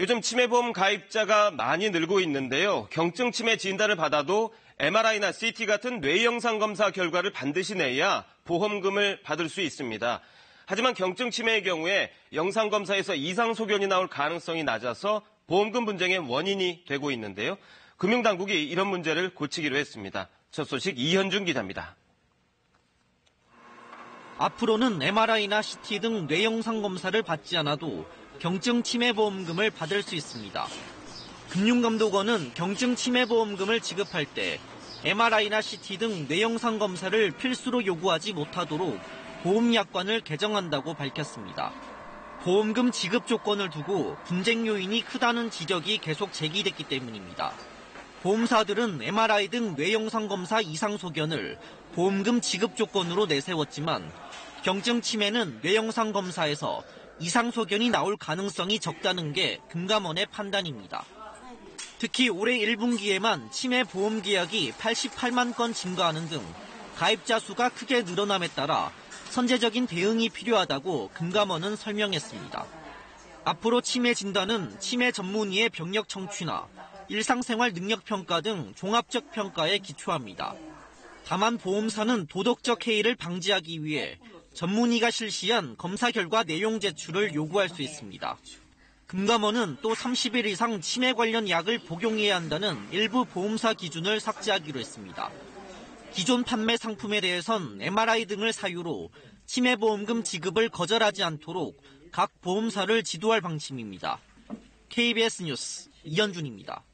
요즘 치매보험 가입자가 많이 늘고 있는데요. 경증 치매 진단을 받아도 MRI나 CT 같은 뇌영상 검사 결과를 반드시 내야 보험금을 받을 수 있습니다. 하지만 경증 치매의 경우에 영상 검사에서 이상 소견이 나올 가능성이 낮아서 보험금 분쟁의 원인이 되고 있는데요. 금융당국이 이런 문제를 고치기로 했습니다. 첫 소식 이현준 기자입니다. 앞으로는 MRI나 CT 등 뇌영상 검사를 받지 않아도 경증 치매보험금을 받을 수 있습니다. 금융감독원은 경증 치매보험금을 지급할 때 MRI나 CT 등 뇌영상 검사를 필수로 요구하지 못하도록 보험약관을 개정한다고 밝혔습니다. 보험금 지급 조건을 두고 분쟁 요인이 크다는 지적이 계속 제기됐기 때문입니다. 보험사들은 MRI 등 뇌영상 검사 이상 소견을 보험금 지급 조건으로 내세웠지만 경증 치매는 뇌영상 검사에서 이상 소견이 나올 가능성이 적다는 게 금감원의 판단입니다. 특히 올해 1분기에만 치매 보험 계약이 88만 건 증가하는 등 가입자 수가 크게 늘어남에 따라 선제적인 대응이 필요하다고 금감원은 설명했습니다. 앞으로 치매 진단은 치매 전문의의 병력 청취나 일상생활 능력 평가 등 종합적 평가에 기초합니다. 다만 보험사는 도덕적 해이를 방지하기 위해 전문의가 실시한 검사 결과 내용 제출을 요구할 수 있습니다. 금감원은 또 30일 이상 치매 관련 약을 복용해야 한다는 일부 보험사 기준을 삭제하기로 했습니다. 기존 판매 상품에 대해선 MRI 등을 사유로 치매보험금 지급을 거절하지 않도록 각 보험사를 지도할 방침입니다. KBS 뉴스 이현준입니다.